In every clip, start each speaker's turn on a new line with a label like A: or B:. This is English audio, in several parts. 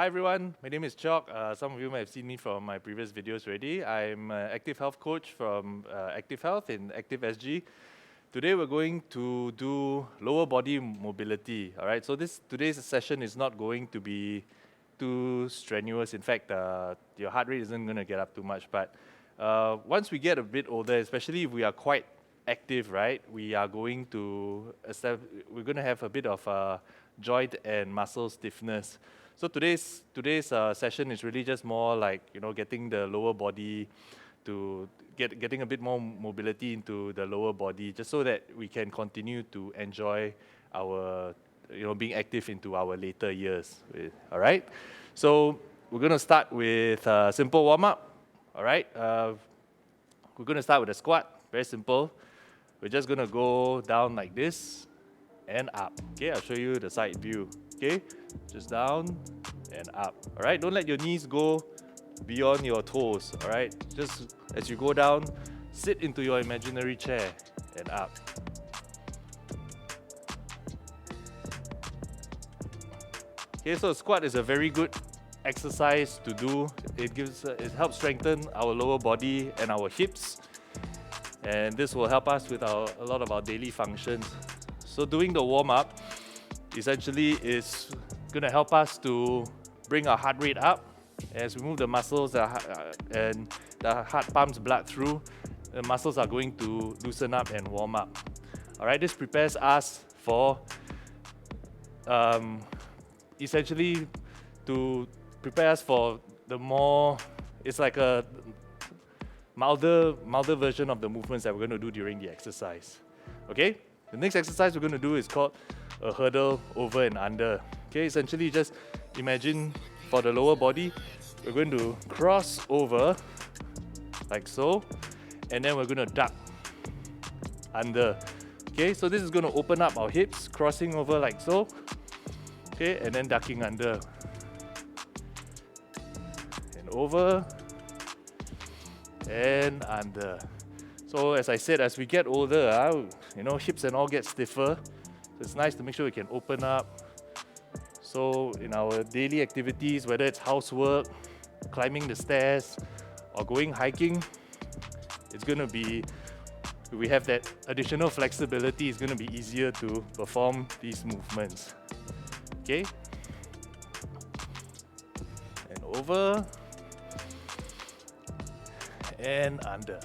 A: Hi everyone, my name is Cheok. Some of you may have seen me from my previous videos already. I'm an active health coach from Active Health in ActiveSG. Today we're going to do lower body mobility. All right, so today's session is not going to be too strenuous. In fact, your heart rate isn't going to get up too much. But once we get a bit older, especially if we are quite active, right, we're going to have a bit of joint and muscle stiffness. So today's session is really just more like, getting the lower body to getting a bit more mobility into the lower body, just so that we can continue to enjoy our, being active into our later years. All right. So we're going to start with a simple warm up. All right. We're going to start with a squat. Very simple. We're just going to go down like this and up. Okay. I'll show you the side view. Okay, just down and up. All right, don't let your knees go beyond your toes. All right, just as you go down, sit into your imaginary chair and up. Okay, so squat is a very good exercise to do. It helps strengthen our lower body and our hips, and this will help us with a lot of our daily functions. So doing the warm up essentially is going to help us to bring our heart rate up. As we move the muscles and the heart pumps blood through, the muscles are going to loosen up and warm up. All right, this prepares us for essentially to prepare us for the more, it's like a milder version of the movements that we're going to do during the exercise. Okay, the next exercise we're going to do is called a hurdle over and under. Okay, essentially just imagine for the lower body, we're going to cross over like so, and then we're going to duck under. Okay, so this is going to open up our hips, crossing over like so. Okay, and then ducking under. And over and under. So as I said, as we get older, hips and all get stiffer. It's nice to make sure we can open up. So in our daily activities, whether it's housework, climbing the stairs, or going hiking, it's going to be, we have that additional flexibility. It's going to be easier to perform these movements. Okay? And over and under.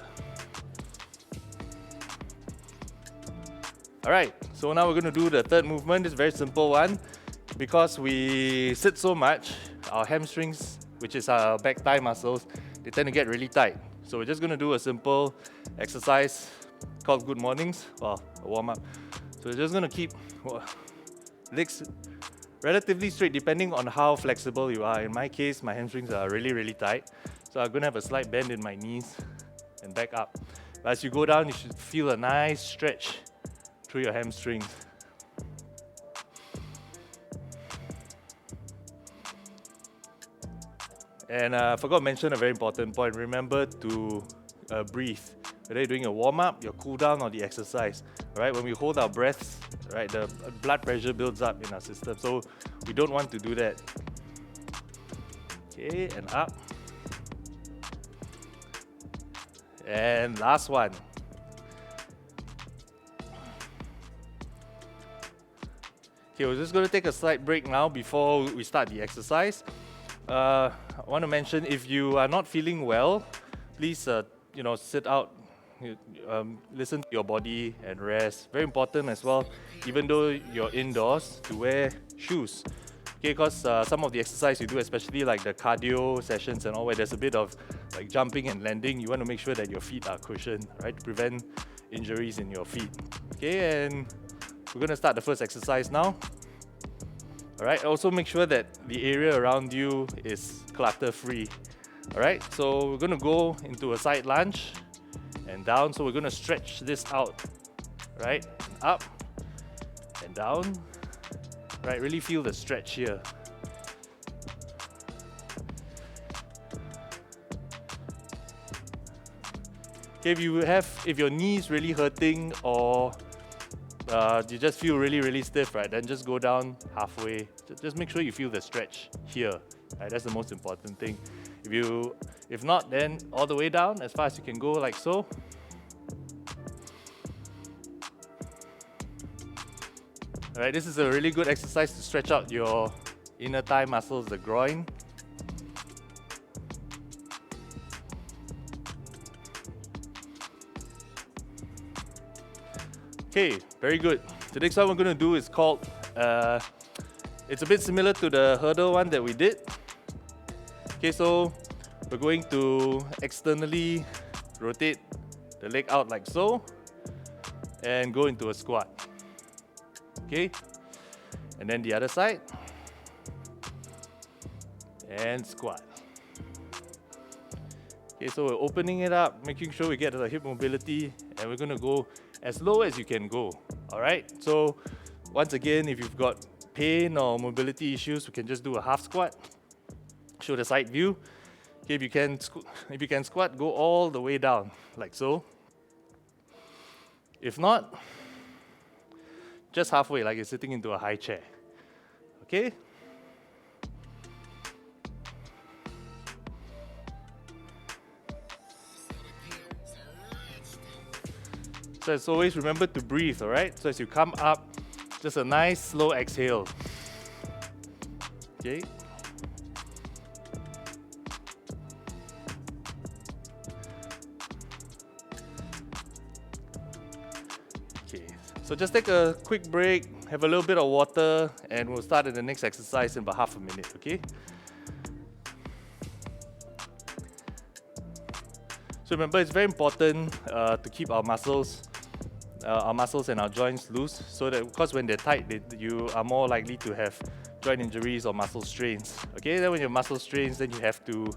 A: All right, so now we're going to do the third movement. It's a very simple one. Because we sit so much, our hamstrings, which is our back thigh muscles, they tend to get really tight. So we're just going to do a simple exercise called good mornings, well, a warm up. So we're just going to keep legs relatively straight depending on how flexible you are. In my case, my hamstrings are really, really tight. So I'm going to have a slight bend in my knees and back up. But as you go down, you should feel a nice stretch through your hamstrings. And I forgot to mention a very important point. Remember to breathe. Whether you're doing a warm-up, your cool-down, or the exercise. Right? When we hold our breaths, right, the blood pressure builds up in our system. So we don't want to do that. Okay, and up. And last one. Okay, we're just going to take a slight break now before we start the exercise. I want to mention, if you are not feeling well, please, sit out, listen to your body and rest. Very important as well, even though you're indoors, to wear shoes. Okay, because some of the exercise you do, especially like the cardio sessions and all, where there's a bit of like jumping and landing, you want to make sure that your feet are cushioned, right, to prevent injuries in your feet. Okay, and we're going to start the first exercise now. All right, also make sure that the area around you is clutter-free. All right, so we're going to go into a side lunge and down. So we're going to stretch this out, right? Up and down. Right, really feel the stretch here. Okay, if your knee is really hurting, or you just feel really stiff, right? Then just go down halfway. Just make sure you feel the stretch here. Right? That's the most important thing. If not, then all the way down as far as you can go, like so. All right, this is a really good exercise to stretch out your inner thigh muscles, the groin. Okay, very good. The next one we're going to do is called, it's a bit similar to the hurdle one that we did. Okay, so we're going to externally rotate the leg out like so and go into a squat. Okay, and then the other side and squat. Okay, so we're opening it up, making sure we get the hip mobility, and we're going to go as low as you can go. All right, so once again, if you've got pain or mobility issues, we can just do a half squat. Show the side view. Okay, if you can squat, go all the way down like so. If not, just halfway, like you're sitting into a high chair. Okay? So as always, remember to breathe, all right? So as you come up, just a nice slow exhale. Okay? Okay, so just take a quick break, have a little bit of water, and we'll start in the next exercise in about half a minute, okay? So remember, it's very important to keep our muscles and our joints loose, so that because when they're tight, you are more likely to have joint injuries or muscle strains. Okay, then when your muscle strains, then you have to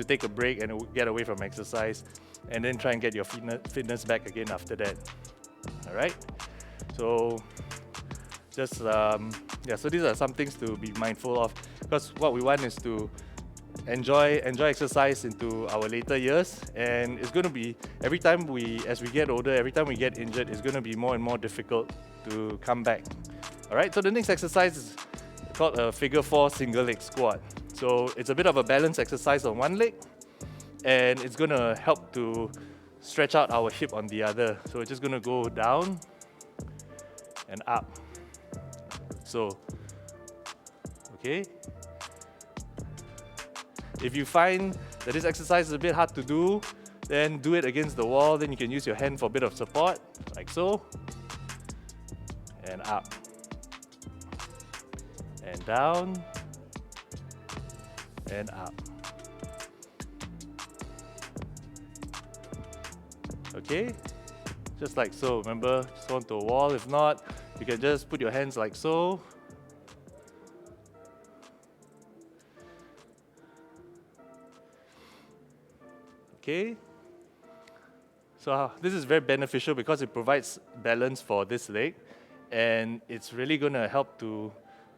A: take a break and get away from exercise, and then try and get your fitness back again after that. All right. So just so these are some things to be mindful of, because what we want is to enjoy exercise into our later years, and it's going to be as we get older, every time we get injured, it's going to be more and more difficult to come back. All right, so the next exercise is called a figure 4 single leg squat. So it's a bit of a balance exercise on one leg, and it's going to help to stretch out our hip on the other. So we're just going to go down and up. So okay, if you find that this exercise is a bit hard to do, then do it against the wall. Then you can use your hand for a bit of support, like so, and up, and down, and up. Okay, just like so. Remember, just onto a wall. If not, you can just put your hands like so. Okay, so this is very beneficial because it provides balance for this leg, and it's really going to help to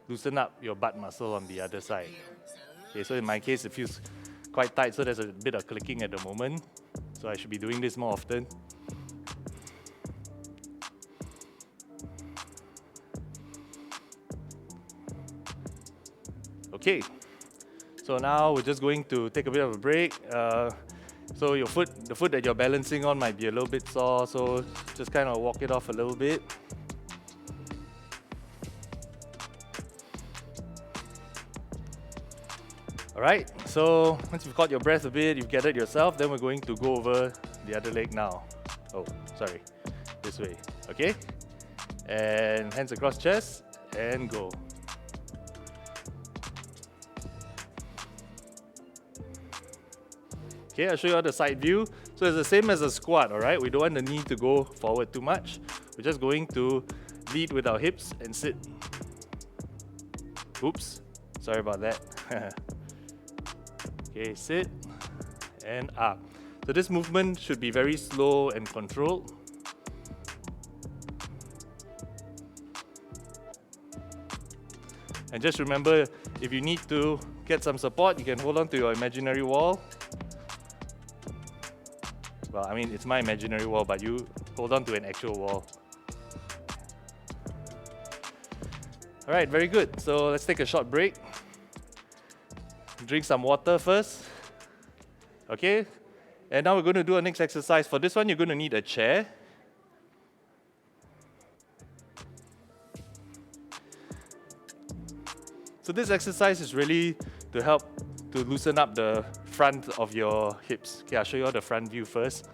A: loosen up your butt muscle on the other side. Okay, so in my case, it feels quite tight, so there's a bit of clicking at the moment. So I should be doing this more often. Okay, so now we're just going to take a bit of a break. So the foot that you're balancing on might be a little bit sore, so just kind of walk it off a little bit. All right, so once you've caught your breath a bit, you've gathered yourself, then we're going to go over the other leg now. Oh, sorry, this way, okay? And hands across chest, and go. Okay, I'll show you the side view. So it's the same as a squat, all right? We don't want the knee to go forward too much. We're just going to lead with our hips and sit. Oops, sorry about that. Okay, sit and up. So this movement should be very slow and controlled. And just remember, if you need to get some support, you can hold on to your imaginary wall. Well, I mean, it's my imaginary wall, but you hold on to an actual wall. All right, very good. So let's take a short break. Drink some water first. Okay, and now we're going to do our next exercise. For this one, you're going to need a chair. So this exercise is really to help to loosen up the front of your hips. Okay, I'll show you all the front view first.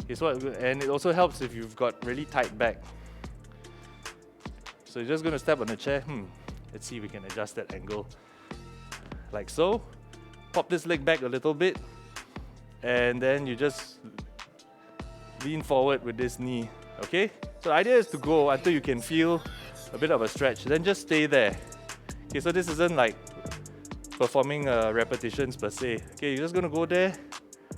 A: Okay, so and it also helps if you've got really tight back. So you're just going to step on the chair. Let's see if we can adjust that angle. Like so. Pop this leg back a little bit. And then you just lean forward with this knee. Okay? So the idea is to go until you can feel a bit of a stretch. Then just stay there. Okay, so this isn't like performing repetitions per se. Okay, you're just going to go there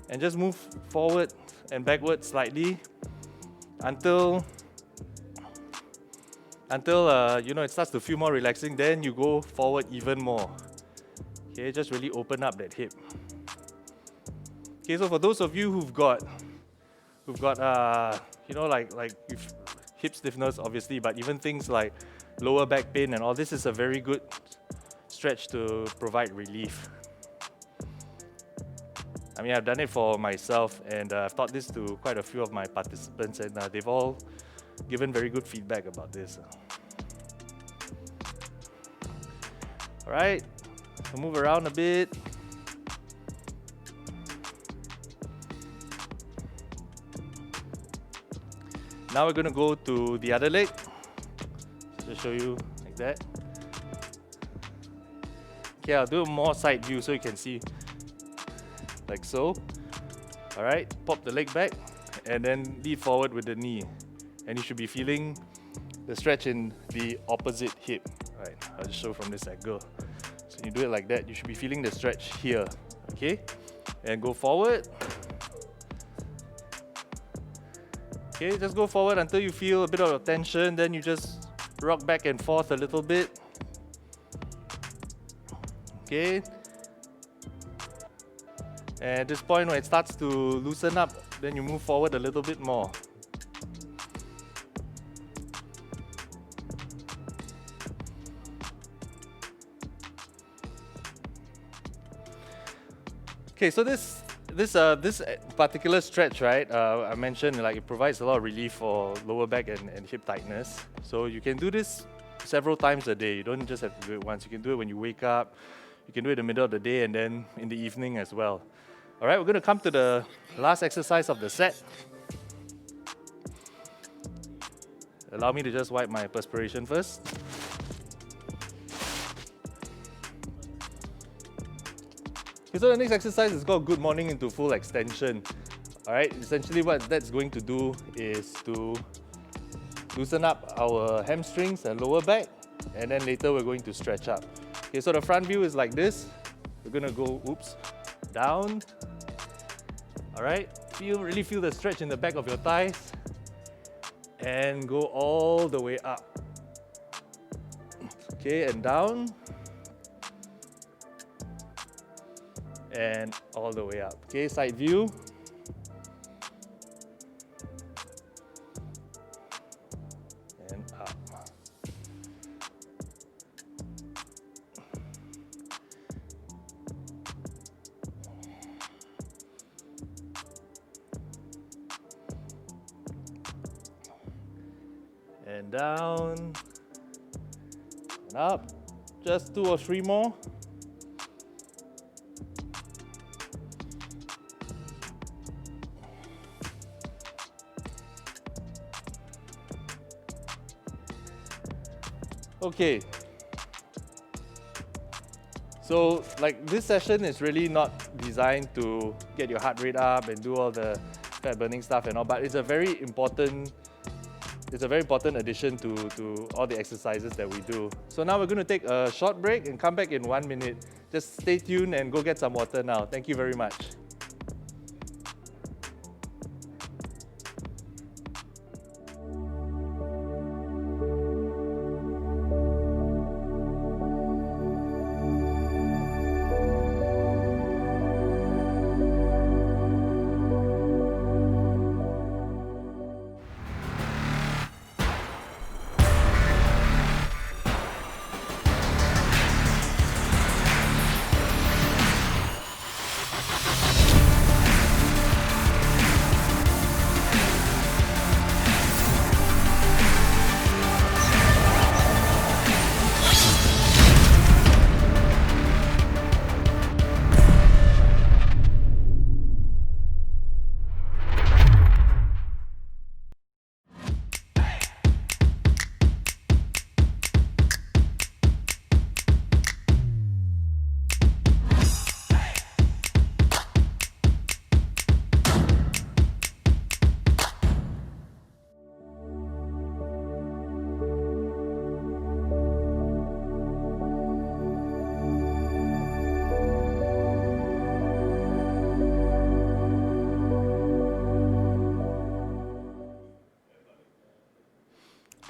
A: and just move forward and backward slightly until it starts to feel more relaxing. Then you go forward even more. Okay, just really open up that hip. Okay, so for those of you who've got like hip stiffness obviously, but even things like lower back pain and all, this is a very good stretch to provide relief. I mean, I've done it for myself, and I've taught this to quite a few of my participants, and they've all given very good feedback about this. All right, so move around a bit. Now we're going to go to the other leg. Just show you like that. Okay, I'll do a more side view so you can see. Like so. Alright, pop the leg back and then lead forward with the knee. And you should be feeling the stretch in the opposite hip. Alright, I'll just show from this angle. So when you do it like that, you should be feeling the stretch here. Okay? And go forward. Okay, just go forward until you feel a bit of tension, then you just rock back and forth a little bit. Okay. And at this point when it starts to loosen up, then you move forward a little bit more. Okay, so this particular stretch, right, I mentioned like it provides a lot of relief for lower back and hip tightness. So you can do this several times a day. You don't just have to do it once. You can do it when you wake up. You can do it in the middle of the day and then in the evening as well. All right, we're going to come to the last exercise of the set. Allow me to just wipe my perspiration first. Okay, so the next exercise is called Good Morning into Full Extension. Alright, essentially what that's going to do is to loosen up our hamstrings and lower back, and then later we're going to stretch up. Okay, so the front view is like this. We're going to go, down. Alright, really feel the stretch in the back of your thighs, and go all the way up. Okay, and down. And all the way up. Okay, side view. And up. And down. And up. Just 2 or 3 more. Okay, so like this session is really not designed to get your heart rate up and do all the fat burning stuff and all, but it's a very important addition to all the exercises that we do. So now we're going to take a short break and come back in 1 minute. Just stay tuned and go get some water now. Thank you very much.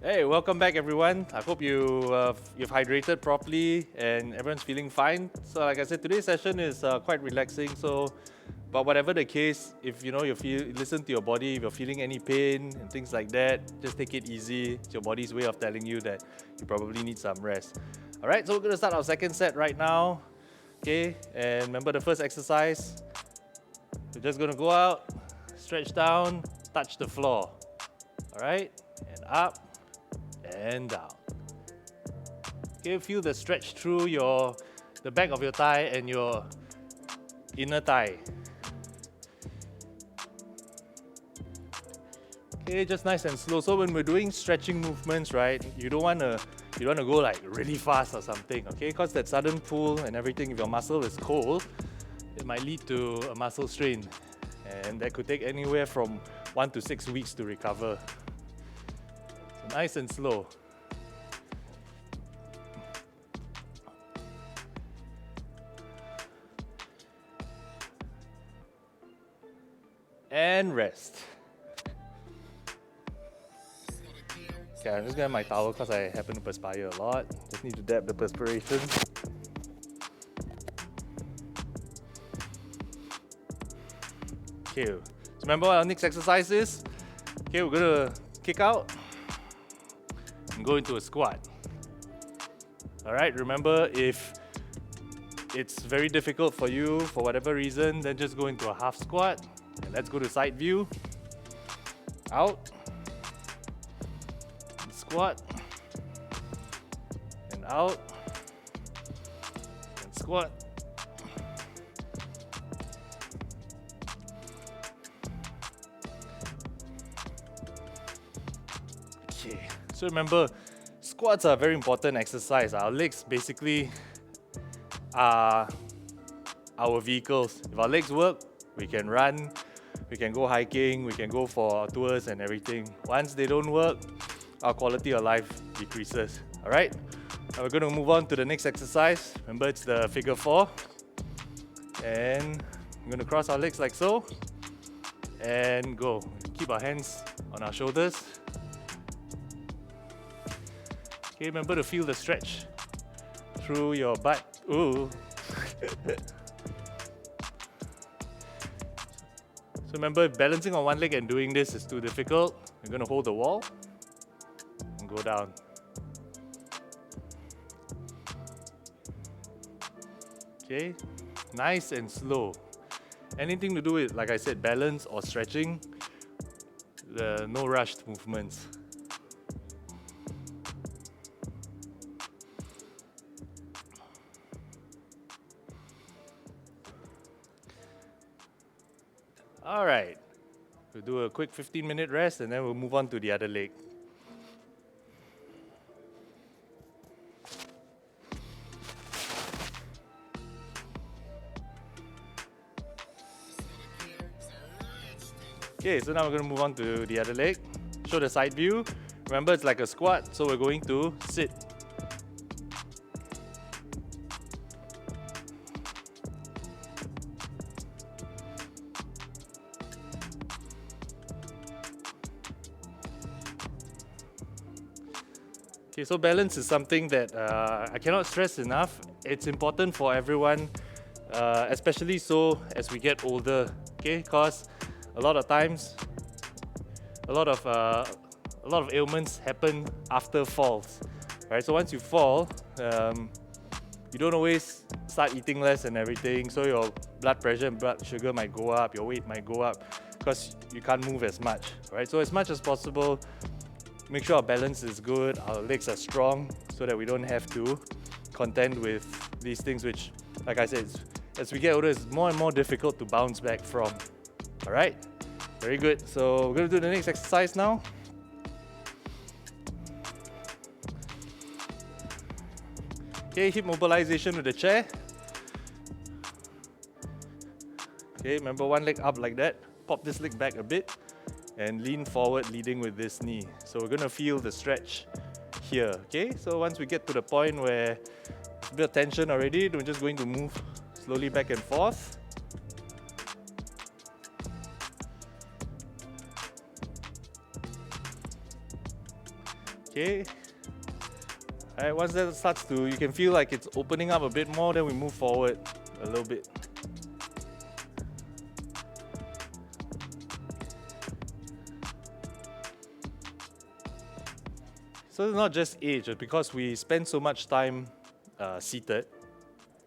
A: Hey, welcome back everyone. I hope you've hydrated properly and everyone's feeling fine. So like I said, today's session is quite relaxing. But whatever the case, if you listen to your body, if you're feeling any pain and things like that, just take it easy. It's your body's way of telling you that you probably need some rest. All right, so we're gonna start our second set right now. Okay, and remember the first exercise. We're just gonna go out, stretch down, touch the floor. All right, and up and down. Okay, feel the stretch through the back of your thigh and your inner thigh. Okay, just nice and slow. So when we're doing stretching movements, right, you don't wanna go like really fast or something, okay? Because that sudden pull and everything, if your muscle is cold, it might lead to a muscle strain, and that could take anywhere from 1 to 6 weeks to recover. So nice and slow. And rest. Okay, I'm just gonna have my towel because I happen to perspire a lot. Just need to dab the perspiration. Okay, so remember what our next exercise is? Okay, we're gonna kick out and go into a squat. Alright, remember if it's very difficult for you for whatever reason, then just go into a half squat. And let's go to side view. Out. And squat. And out. And squat. Okay. So remember, squats are a very important exercise. Our legs basically are our vehicles. If our legs work, we can run, we can go hiking, we can go for tours and everything. Once they don't work, our quality of life decreases. Alright? Now we're going to move on to the next exercise. Remember, it's the figure 4. And I'm going to cross our legs like so. And go. Keep our hands on our shoulders. Okay, remember to feel the stretch through your butt. Ooh. So remember, if balancing on one leg and doing this is too difficult, you're going to hold the wall and go down. Okay, nice and slow. Anything to do with, like I said, balance or stretching, no rushed movements. All right, we'll do a quick 15-minute rest and then we'll move on to the other leg. Okay, so now we're going to move on to the other leg. Show the side view. Remember, it's like a squat, so we're going to sit. Okay, so balance is something that I cannot stress enough. It's important for everyone, especially so as we get older. Okay, because a lot of times, a lot of ailments happen after falls. Right? So once you fall, you don't always start eating less and everything. So your blood pressure and blood sugar might go up, your weight might go up because you can't move as much. Right? So as much as possible, make sure our balance is good, our legs are strong, so that we don't have to contend with these things which, like I said, as we get older, it's more and more difficult to bounce back from. Alright? Very good. So we're going to do the next exercise now. Okay, hip mobilization with the chair. Okay, remember one leg up like that. Pop this leg back a bit. And lean forward, leading with this knee. So we're going to feel the stretch here, okay? So once we get to the point where there's a bit of tension already, we're just going to move slowly back and forth. Okay. Alright, once that starts to, you can feel like it's opening up a bit more, then we move forward a little bit. So it's not just age, but because we spend so much time seated,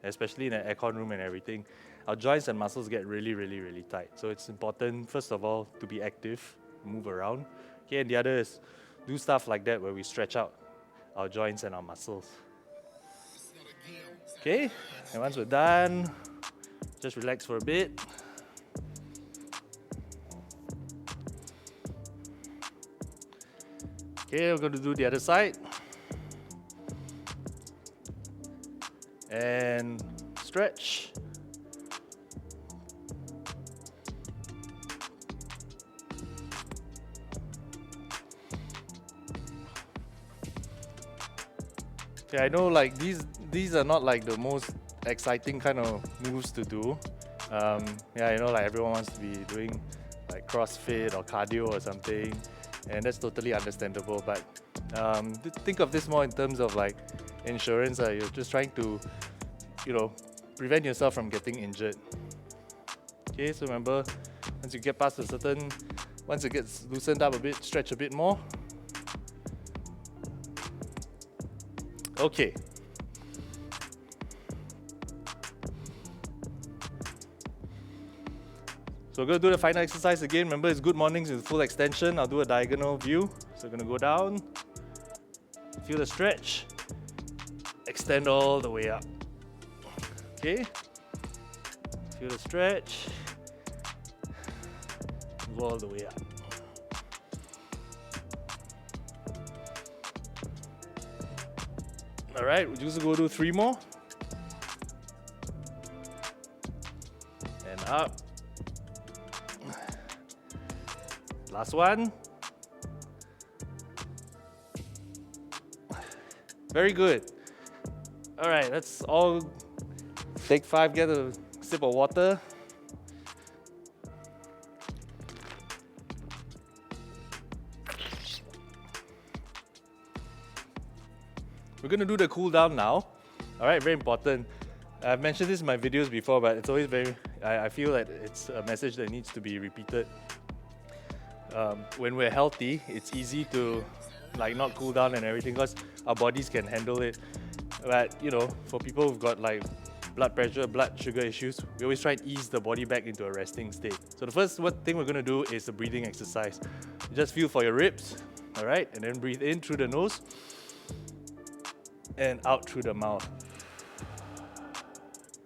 A: especially in an aircon room and everything, our joints and muscles get really tight. So it's important, first of all, to be active, move around. Okay, and the other is do stuff like that where we stretch out our joints and our muscles. Okay, and once we're done, just relax for a bit. Okay, we're going to do the other side. And stretch. Okay, I know like these are not like the most exciting kind of moves to do. Yeah, I know like everyone wants to be doing like CrossFit or cardio or something, and that's totally understandable. But think of this more in terms of like insurance. You're just trying to, prevent yourself from getting injured. Okay, so remember, once you get past a certain, once it gets loosened up a bit, stretch a bit more. Okay. So we're going to do the final exercise again. Remember, it's good mornings with full extension. I'll do a diagonal view. So we're going to go down, feel the stretch, extend all the way up. Okay. Feel the stretch, move all the way up. All right, we'll just go do 3 more. And up. Last one. Very good. All right, let's all take 5, get a sip of water. We're going to do the cool down now. All right, very important. I've mentioned this in my videos before, but it's always I feel that it's a message that needs to be repeated. When we're healthy, it's easy to like not cool down and everything because our bodies can handle it. But for people who've got like blood pressure, blood sugar issues, we always try and ease the body back into a resting state. So the first thing we're going to do is a breathing exercise. Just feel for your ribs, all right? And then breathe in through the nose and out through the mouth.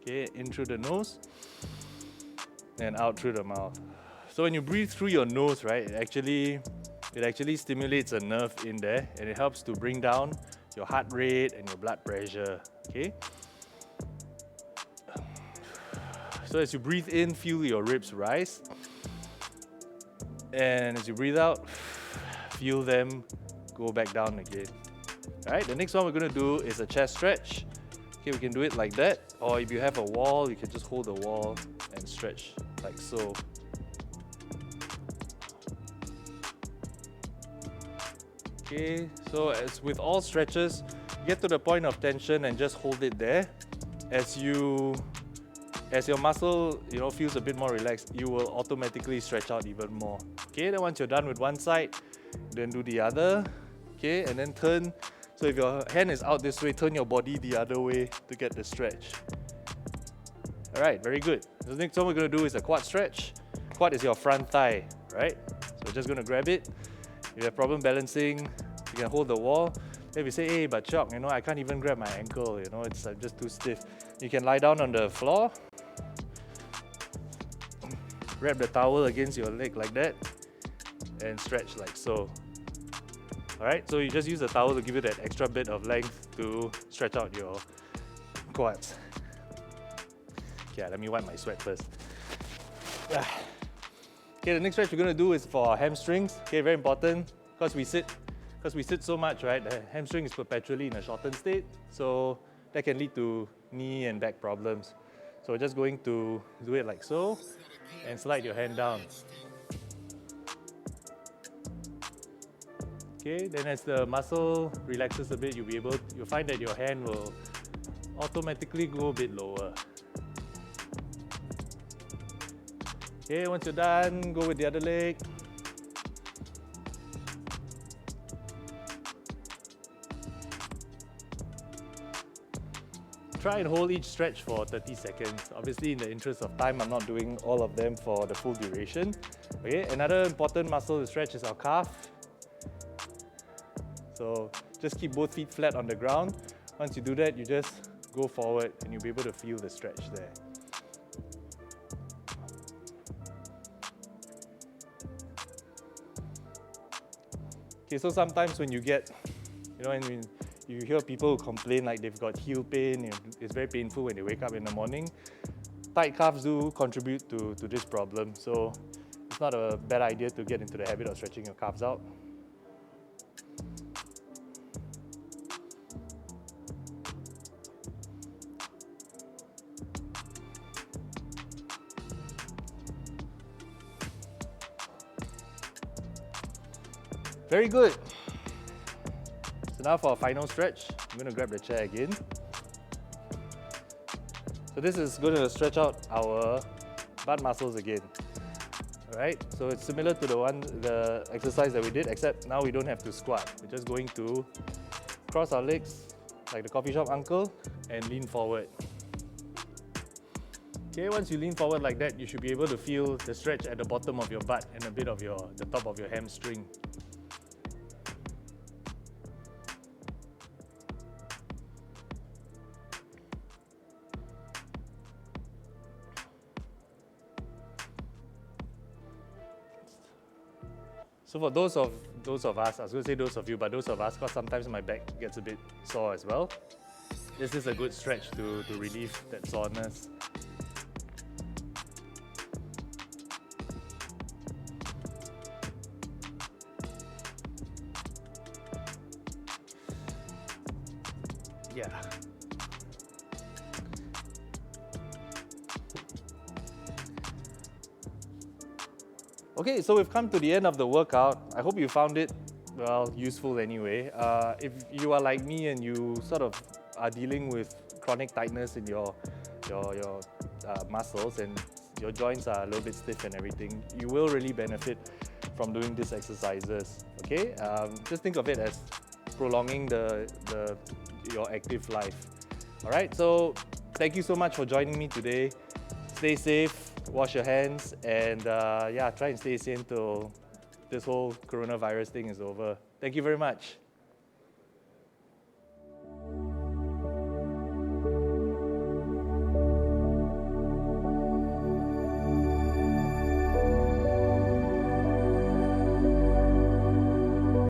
A: Okay, in through the nose and out through the mouth. So when you breathe through your nose, right, it actually stimulates a nerve in there and it helps to bring down your heart rate and your blood pressure, okay? So as you breathe in, feel your ribs rise. And as you breathe out, feel them go back down again. All right, the next one we're gonna do is a chest stretch. Okay, we can do it like that, or if you have a wall, you can just hold the wall and stretch like so. Okay, so as with all stretches, get to the point of tension and just hold it there. As your muscle, feels a bit more relaxed, you will automatically stretch out even more. Okay, then once you're done with one side, then do the other. Okay, and then turn. So if your hand is out this way, turn your body the other way to get the stretch. All right, very good. The next one we're going to do is a quad stretch. Quad is your front thigh, right? So we're just going to grab it. If you have problem balancing, you can hold the wall. If you say, hey, but Cheok, I can't even grab my ankle, I'm just too stiff. You can lie down on the floor, grab the towel against your leg like that, and stretch like so. Alright, so you just use the towel to give you that extra bit of length to stretch out your quads. Okay, let me wipe my sweat first. Okay, the next stretch we're going to do is for our hamstrings. Okay, very important because we sit so much, right? The hamstring is perpetually in a shortened state, so that can lead to knee and back problems. So we're just going to do it like so and slide your hand down. Okay, then as the muscle relaxes a bit, you'll find that your hand will automatically go a bit lower. Okay, once you're done, go with the other leg. Try and hold each stretch for 30 seconds. Obviously, in the interest of time, I'm not doing all of them for the full duration. Okay, another important muscle to stretch is our calf. So just keep both feet flat on the ground. Once you do that, you just go forward and you'll be able to feel the stretch there. Okay, so sometimes when you get, when you hear people complain like they've got heel pain, it's very painful when they wake up in the morning. Tight calves do contribute to this problem, so it's not a bad idea to get into the habit of stretching your calves out. Very good. So now for our final stretch, I'm going to grab the chair again. So this is going to stretch out our butt muscles again. Alright, so it's similar to the exercise that we did, except now we don't have to squat. We're just going to cross our legs like the coffee shop uncle and lean forward. Okay, once you lean forward like that, you should be able to feel the stretch at the bottom of your butt and a bit of the top of your hamstring. So for those of us, I was going to say those of you, but those of us, because sometimes my back gets a bit sore as well, this is a good stretch to relieve that soreness. Yeah. Okay, so we've come to the end of the workout. I hope you found it, well, useful anyway. If you are like me and you sort of are dealing with chronic tightness in your muscles and your joints are a little bit stiff and everything, you will really benefit from doing these exercises. Okay, just think of it as prolonging your active life. All right, so thank you so much for joining me today. Stay safe, wash your hands, and try and stay sane till this whole coronavirus thing is over. Thank you very much.